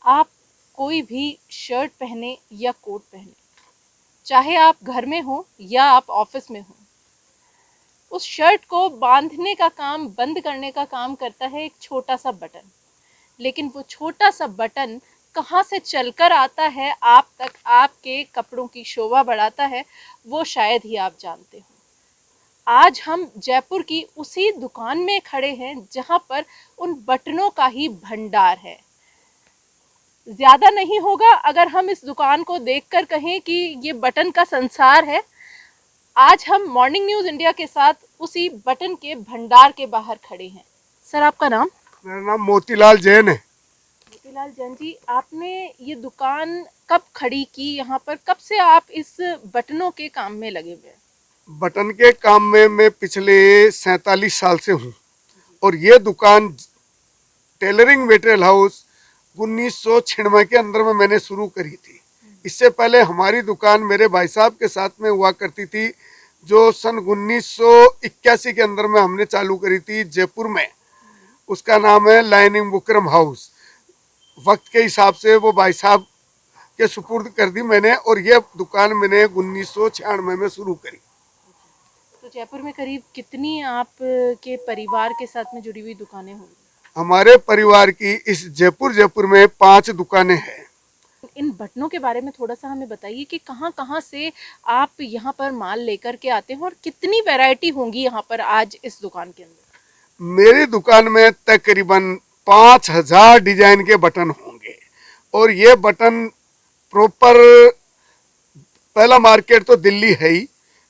आप कोई भी शर्ट पहने या कोट पहने, चाहे आप घर में हो या आप ऑफिस में हो, उस शर्ट को बांधने का काम, बंद करने का काम करता है एक छोटा सा बटन। लेकिन वो छोटा सा बटन कहाँ से चलकर आता है आप तक, आपके कपड़ों की शोभा बढ़ाता है, वो शायद ही आप जानते हो। आज हम जयपुर की उसी दुकान में खड़े हैं जहाँ पर उन बटनों का ही भंडार है। ज़्यादा नहीं होगा अगर हम इस दुकान को देखकर कहें कि ये बटन का संसार है। आज हम मॉर्निंग न्यूज़ इंडिया के साथ उसी बटन के भंडार के बाहर खड़े हैं। सर, आपका नाम? मेरा नाम मोतीलाल जैन है। मोतीलाल जैन जी, आपने ये दुकान कब खड़ी की यहाँ पर? कब से आप इस बटनों के काम में लगे हुए हैं? बटन के काम में मैं पिछले 47 साल से हूँ और ये दुकान टेलरिंग मटेरियल हाउस 1996 के अंदर में मैंने शुरू करी थी। इससे पहले हमारी दुकान मेरे भाई साहब के साथ में हुआ करती थी, जो सन 1981 के अंदर में हमने चालू करी थी जयपुर में। उसका नाम है लाइनिंग बुकरम हाउस। वक्त के हिसाब से वो भाई साहब के सुपुर्द कर दी मैंने, और ये दुकान मैंने 1996 में शुरू करी। तो जयपुर में करीब कितनी आप के परिवार के साथ में जुड़ी हुई दुकानें होंगी? हमारे परिवार की इस जयपुर में 5 दुकानें हैं। इन बटनों के बारे में थोड़ा सा हमें बताइए कि कहाँ कहाँ से आप यहाँ पर माल लेकर के आते हैं और कितनी वैरायटी होंगी यहाँ पर आज इस दुकान के अंदर? मेरी दुकान में तकरीबन 5000 डिजाइन के बटन होंगे, और ये बटन प्रॉपर पहला मार्केट तो दिल्ली है ही।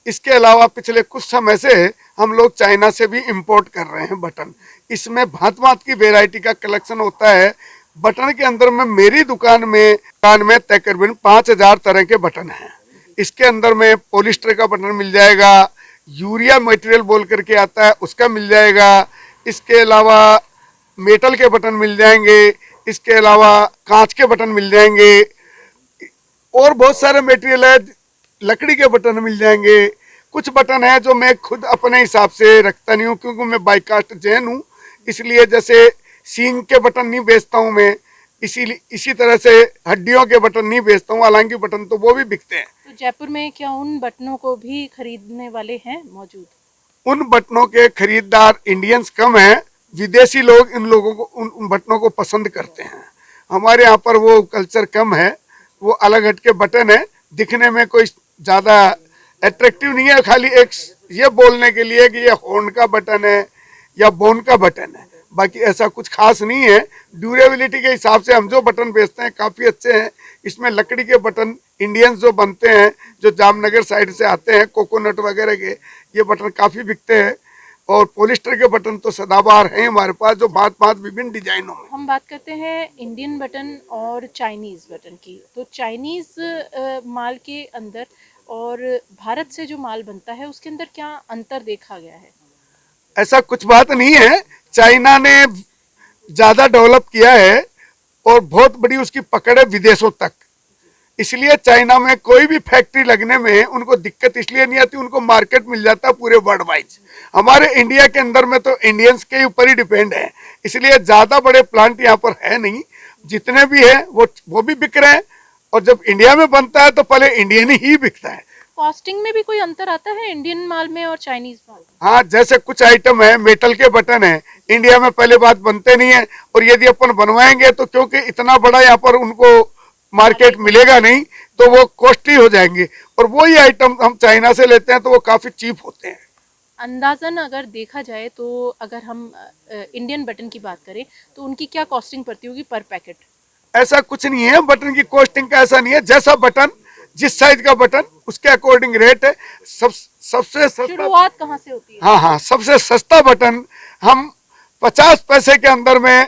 इसके अलावा पिछले कुछ समय से हम लोग चाइना से भी इंपोर्ट कर रहे हैं बटन। इसमें भांत भांत की वैरायटी का कलेक्शन होता है। बटन के अंदर में मेरी दुकान में तकरीबन 5000 तरह के बटन हैं। इसके अंदर में पॉलिस्टर का बटन मिल जाएगा, यूरिया मटेरियल बोल करके आता है उसका मिल जाएगा, इसके अलावा मेटल के बटन मिल जाएंगे, इसके अलावा कांच के बटन मिल जाएंगे, और बहुत सारे मटेरियल है, लकड़ी के बटन मिल जाएंगे। कुछ बटन है जो मैं खुद अपने हिसाब से रखता नहीं हूँ, क्योंकि मैं बाई कास्ट जैन हूँ, इसलिए जैसे सींग के बटन नहीं बेचता हूँ मैं, इसी तरह से हड्डियों के बटन नहीं बेचता हूँ, हालांकि बटन तो वो भी बिकते हैं। तो जयपुर में क्या उन बटनों को भी खरीदने वाले हैं मौजूद? उन बटनों के खरीदार इंडियंस कम हैं, विदेशी लोग इन लोगों को उन बटनों को पसंद करते हैं। हमारे यहाँ पर वो कल्चर कम है। वो अलग हट के बटन है, दिखने में कोई ज़्यादा अट्रैक्टिव नहीं है, खाली एक ये बोलने के लिए कि ये हॉर्न का बटन है या बोन का बटन है, बाकी ऐसा कुछ खास नहीं है। ड्यूरेबिलिटी के हिसाब से हम जो बटन बेचते हैं काफ़ी अच्छे हैं। इसमें लकड़ी के बटन इंडियंस जो बनते हैं, जो जामनगर साइड से आते हैं, कोकोनट वगैरह के, ये बटन काफ़ी बिकते हैं। और पॉलिस्टर के बटन तो सदाबहार हैं हमारे पास, जो भांत भांत विभिन्न डिजाइनों में। हम बात करते हैं इंडियन बटन और चाइनीज़ बटन की। तो चाइनीज़ माल के अंदर और भारत से जो माल बनता है उसके अंदर क्या अंतर देखा गया है? ऐसा कुछ बात नहीं है। चाइना ने ज़्यादा डेवलप किया है और बहुत बड़ी उसकी पकड़ है विदेशों तक, इसलिए चाइना में कोई भी फैक्ट्री लगने में उनको दिक्कत इसलिए नहीं आती, उनको मार्केट मिल जाता है पूरे वर्ल्ड वाइज। हमारे इंडिया के अंदर में तो इंडियंस के ऊपर ही डिपेंड है, इसलिए ज़्यादा बड़े प्लांट यहाँ पर है नहीं। जितने भी है वो भी बिक रहे हैं, और जब इंडिया में बनता है तो पहले इंडियन ही बिकता है। कॉस्टिंग में भी कोई अंतर आता है इंडियन माल में और चाइनीज़ माल में? हाँ, जैसे कुछ आइटम है, मेटल के बटन है, इंडिया में पहले बात बनते नहीं है, और यदि अपन बनवाएंगे तो क्योंकि इतना बड़ा यहाँ पर उनको मार्केट मिलेगा नहीं, तो वो कॉस्टली हो जाएंगे, और वही आइटम हम चाइना से लेते हैं तो वो काफ़ी चीप होते हैं। अंदाजन अगर देखा जाए तो अगर हम इंडियन बटन की बात करें तो उनकी क्या कॉस्टिंग पड़ती होगी पर पैकेट? ऐसा कुछ नहीं है, बटन की कॉस्टिंग का ऐसा नहीं है। जैसा बटन, जिस साइज का बटन, उसके अकॉर्डिंग रेट है। सबसे सस्ता शुरुआत कहाँ से होती है? हाँ हाँ, सबसे सस्ता बटन हम 50 पैसे के अंदर में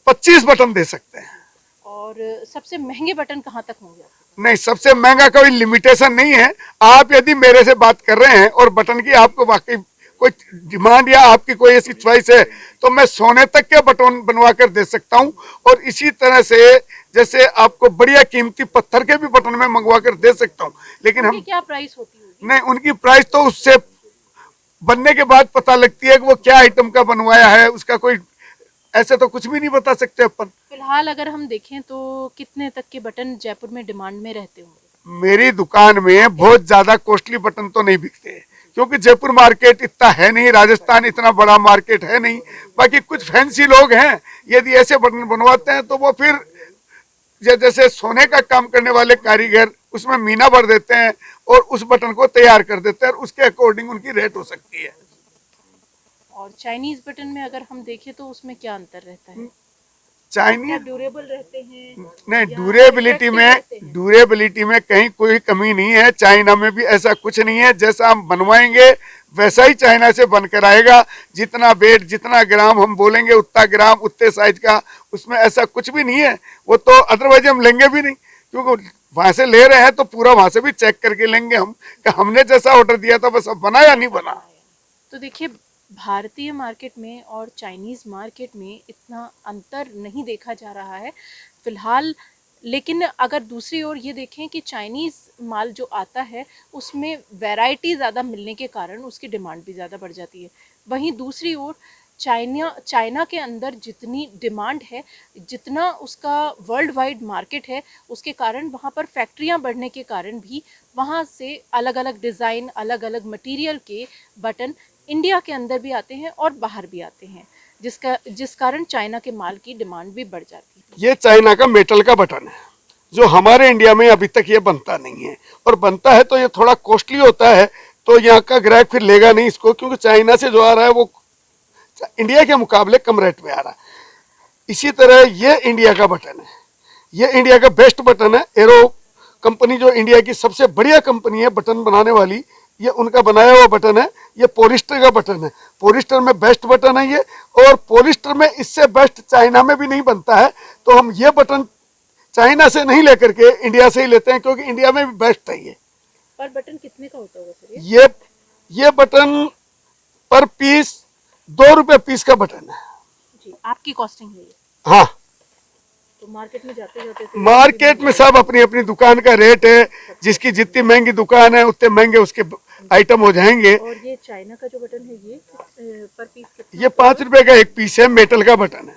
25 बटन दे सकते हैं। और सबसे महंगे बटन कहाँ तक होंगे? नहीं, सबसे महंगा कोई लिमिटेशन नहीं है। आप यदि मेरे से बात कर रहे हैं और बटन की आपको वाकई कोई डिमांड या आपकी कोई ऐसी च्वाइस है, तो मैं सोने तक के बटन बनवा कर दे सकता हूं, और इसी तरह से जैसे आपको बढ़िया कीमती पत्थर के भी बटन में मंगवा कर दे सकता हूं। लेकिन हम क्या प्राइस होती होगी? नहीं, उनकी प्राइस तो उससे बनने के बाद पता लगती है कि वो क्या आइटम का बनवाया है, उसका कोई ऐसे तो कुछ भी नहीं बता सकते अपन। फिलहाल अगर हम देखें तो कितने तक के बटन जयपुर में डिमांड में रहते होंगे? मेरी दुकान में बहुत ज्यादा कॉस्टली बटन तो नहीं बिकते, क्योंकि जयपुर मार्केट इतना है नहीं, राजस्थान इतना बड़ा मार्केट है नहीं। बाकी कुछ फैंसी लोग हैं, यदि ऐसे बटन बनवाते हैं तो वो फिर जैसे सोने का काम करने वाले कारीगर उसमें मीना भर देते हैं और उस बटन को तैयार कर देते हैं, और उसके अकॉर्डिंग उनकी रेट हो सकती है। और चाइनीज बटन में अगर हम देखें तो उसमें क्या अंतर रहता है? चाइनीज ड्यूरेबल रहते हैं? नहीं, ड्यूरेबिलिटी में कहीं कोई कमी नहीं है। चाइना में भी ऐसा कुछ नहीं है, जैसा हम बनवाएंगे वैसा ही चाइना से बनकर आएगा। जितना वेट, जितना ग्राम हम बोलेंगे उतना ग्राम, उतने साइज का, उसमें ऐसा कुछ भी नहीं है। वो तो अदरवाइज हम लेंगे भी नहीं, क्योंकि वहां से ले रहे हैं तो पूरा वहां से भी चेक करके लेंगे हम कि हमने जैसा ऑर्डर दिया था बस अब बना या नहीं बना। तो देखिए, भारतीय मार्केट में और चाइनीज़ मार्केट में इतना अंतर नहीं देखा जा रहा है फ़िलहाल। लेकिन अगर दूसरी ओर ये देखें कि चाइनीज़ माल जो आता है उसमें वैरायटी ज़्यादा मिलने के कारण उसकी डिमांड भी ज़्यादा बढ़ जाती है। वहीं दूसरी ओर चाइना के अंदर जितनी डिमांड है, जितना उसका वर्ल्ड वाइड मार्केट है, उसके कारण वहाँ पर फैक्ट्रियाँ बढ़ने के कारण भी वहाँ से अलग अलग डिज़ाइन, अलग अलग मटेरियल के बटन इंडिया के अंदर भी आते हैं और बाहर भी आते हैं, जिस कारण चाइना के माल की डिमांड भी बढ़ जाती है। ये चाइना का मेटल का बटन है, जो हमारे इंडिया में अभी तक ये बनता नहीं है, और बनता है तो ये थोड़ा कॉस्टली होता है, तो यहाँ का ग्राहक फिर लेगा नहीं इसको, क्योंकि चाइना से जो आ रहा है वो इंडिया के मुकाबले कम रेट में आ रहा है। इसी तरह ये इंडिया का बटन है, ये इंडिया का बेस्ट बटन है। एरो कंपनी जो इंडिया की सबसे बढ़िया कंपनी है बटन बनाने वाली, ये उनका बनाया हुआ बटन है। ये पॉलिस्टर का बटन है, पॉलिस्टर में बेस्ट बटन है ये, और पॉलिस्टर में इससे बेस्ट चाइना में भी नहीं बनता है। तो हम ये बटन चाइना से नहीं लेकर के इंडिया से ही लेते हैं, क्योंकि इंडिया में भी बेस्ट है ये। पर बटन कितने का होता होगा सर? ये बटन पर पीस 2 रुपये पीस का बटन है जी, आपकी कॉस्टिंग है ये? हाँ। तो मार्केट में जाते मार्केट में सब अपनी अपनी दुकान का रेट है, जिसकी जितनी महंगी दुकान है उतने महंगे उसके आइटम हो जाएंगे। और ये चाइना का जो बटन है ये पर पीस कितना? ये 5 रुपए का एक पीस है, मेटल का बटन है।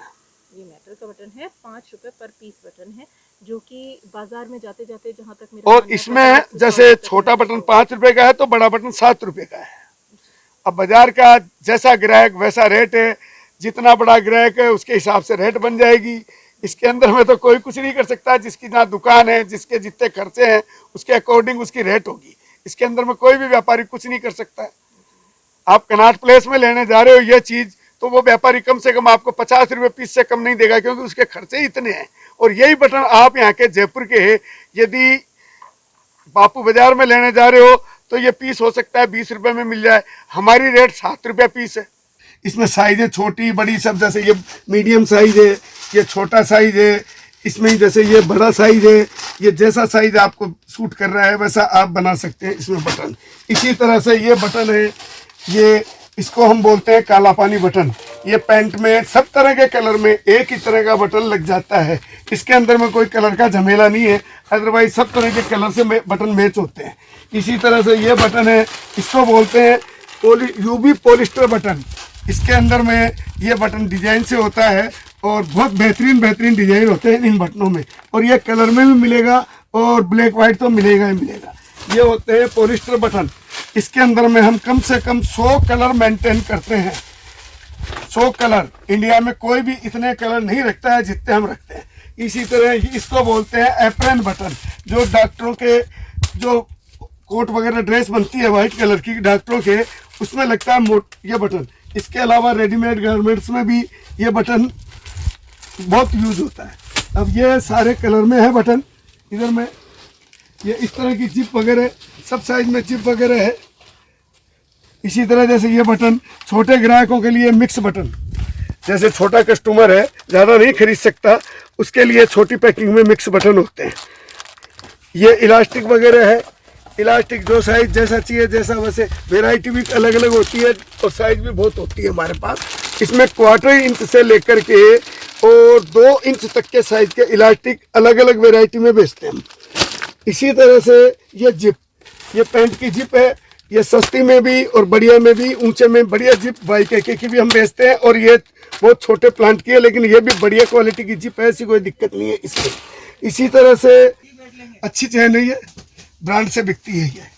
ये मेटल का बटन है, 5 रुपए पर पीस बटन है, जो कि बाजार में जाते जाते जहाँ तक और इसमें जैसे छोटा बटन 5 रुपए का है तो बड़ा बटन 7 रुपए का है। अब बाजार का जैसा ग्राहक वैसा रेट है, जितना बड़ा ग्राहक है उसके हिसाब से रेट बन जाएगी। इसके अंदर में तो कोई कुछ नहीं कर सकता, जिसकी जहाँ दुकान है, जिसके जितने खर्चे हैं उसके अकॉर्डिंग उसकी रेट होगी। इसके अंदर में कोई भी व्यापारी कुछ नहीं कर सकता है। आप कनॉट प्लेस में लेने जा रहे हो ये चीज, तो वो व्यापारी कम से कम आपको 50 रुपये पीस से कम नहीं देगा, क्योंकि उसके खर्चे इतने हैं। और यही बटन आप यहाँ के जयपुर के यदि बापू बाजार में लेने जा रहे हो तो ये पीस हो सकता है 20 रुपए में मिल जाए, हमारी रेट 7 रुपये पीस है। इसमें साइज है छोटी बड़ी सब, जैसे ये मीडियम साइज है, ये छोटा साइज है, इसमें जैसे ये बड़ा साइज है। ये जैसा साइज आपको सूट कर रहा है वैसा आप बना सकते हैं इसमें बटन। इसी तरह से ये बटन है, ये इसको हम बोलते हैं काला पानी बटन। ये पैंट में सब तरह के कलर में एक ही तरह का बटन लग जाता है, इसके अंदर में कोई कलर का झमेला नहीं है, अदरवाइज सब तरह के कलर से बटन मैच होते हैं। इसी तरह से ये बटन है, इसको बोलते हैं यूवी पॉलिस्टर बटन। इसके अंदर में ये बटन डिजाइन से होता है और बहुत बेहतरीन डिजाइन होते हैं इन बटनों में, और ये कलर में भी मिलेगा और ब्लैक वाइट तो मिलेगा ही मिलेगा। ये होते हैं पॉलिस्टर बटन। इसके अंदर में हम कम से कम 100 कलर मेंटेन करते हैं। 100 कलर, इंडिया में कोई भी इतने कलर नहीं रखता है जितने हम रखते हैं। इसी तरह इसको बोलते हैं एप्रन बटन, जो डॉक्टरों के जो कोट वगैरह ड्रेस बनती है वाइट कलर की डॉक्टरों के, उसमें लगता है ये बटन। इसके अलावा रेडीमेड गारमेंट्स में भी ये बटन बहुत यूज होता है। अब ये सारे कलर में है बटन, इधर में ये इस तरह की चिप वगैरह सब साइज में चिप वगैरह है। इसी तरह जैसे ये बटन छोटे ग्राहकों के लिए मिक्स बटन, जैसे छोटा कस्टमर है ज़्यादा नहीं खरीद सकता, उसके लिए छोटी पैकिंग में मिक्स बटन होते हैं। ये इलास्टिक वगैरह है, इलास्टिक जो साइज जैसा चाहिए जैसा वैसे, वेराइटी भी अलग अलग होती है और साइज भी बहुत होती है हमारे पास। इसमें 1/4 इंच से लेकर के और 2 इंच तक के साइज के इलास्टिक अलग अलग वेराइटी में बेचते हैं हम। इसी तरह से ये जिप, ये पैंट की जिप है, ये सस्ती में भी और बढ़िया में भी, ऊंचे में बढ़िया जिप YKK की भी हम बेचते हैं। और ये बहुत छोटे प्लांट की है, लेकिन ये भी बढ़िया क्वालिटी की जिप है, ऐसी कोई दिक्कत नहीं है इसमें। इसी तरह से अच्छी चैन है, ये ब्रांड से बिकती है।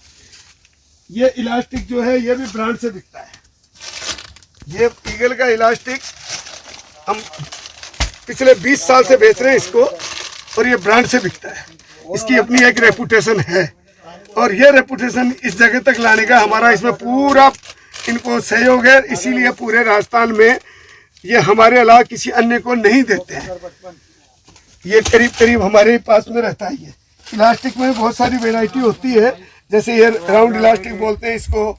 ये इलास्टिक जो है ये भी ब्रांड से बिकता है। ये ईगल का इलास्टिक हम पिछले 20 साल से बेच रहे हैं इसको, और ये ब्रांड से बिकता है। इसकी अपनी एक रेपुटेशन है, और ये रेपुटेशन इस जगह तक लाने का हमारा इसमें पूरा इनको सहयोग है। इसीलिए पूरे राजस्थान में ये हमारे अलावा किसी अन्य को नहीं देते हैं। ये करीब करीब हमारे पास में रहता है। ये इलास्टिक में बहुत सारी वैरायटी होती है, जैसे ये राउंड इलास्टिक बोलते हैं इसको।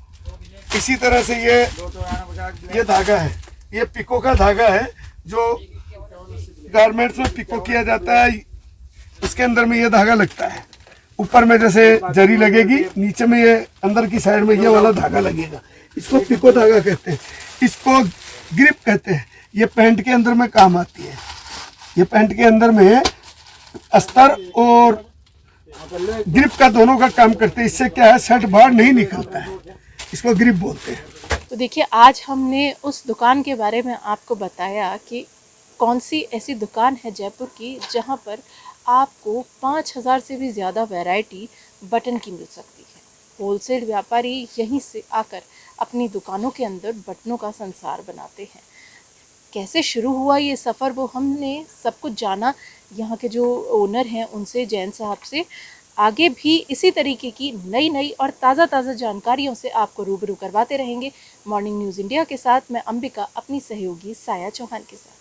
इसी तरह से ये धागा है, ये पिको का धागा है जो गारमेंट्स में पिको किया जाता है। इसके अंदर में ये धागा लगता है, ऊपर में जैसे जरी लगेगी, नीचे में ये अंदर की साइड में ये वाला धागा लगेगा। इसको पिको धागा कहते हैं, इसको ग्रिप कहते हैं। ये पैंट के अंदर में काम आती है। ये पैंट के अंदर में अस्तर और ग्रिप का दोनों का काम करते हैं। इससे क्या है, शर्ट बाहर नहीं निकलता है, इसको ग्रिप बोलते हैं। तो देखिए, आज हमने उस दुकान के बारे में आपको बताया कि कौन सी ऐसी दुकान है जयपुर की जहां पर आपको 5000 से भी ज़्यादा वैरायटी बटन की मिल सकती है। होलसेल व्यापारी यहीं से आकर अपनी दुकानों के अंदर बटनों का संसार बनाते हैं। कैसे शुरू हुआ ये सफ़र वो हमने सब कुछ जाना यहाँ के जो ओनर हैं उनसे, जैन साहब से। आगे भी इसी तरीके की नई नई और ताज़ा जानकारियों से आपको रूबरू करवाते रहेंगे। मॉर्निंग न्यूज़ इंडिया के साथ मैं अंबिका, अपनी सहयोगी साया चौहान के साथ।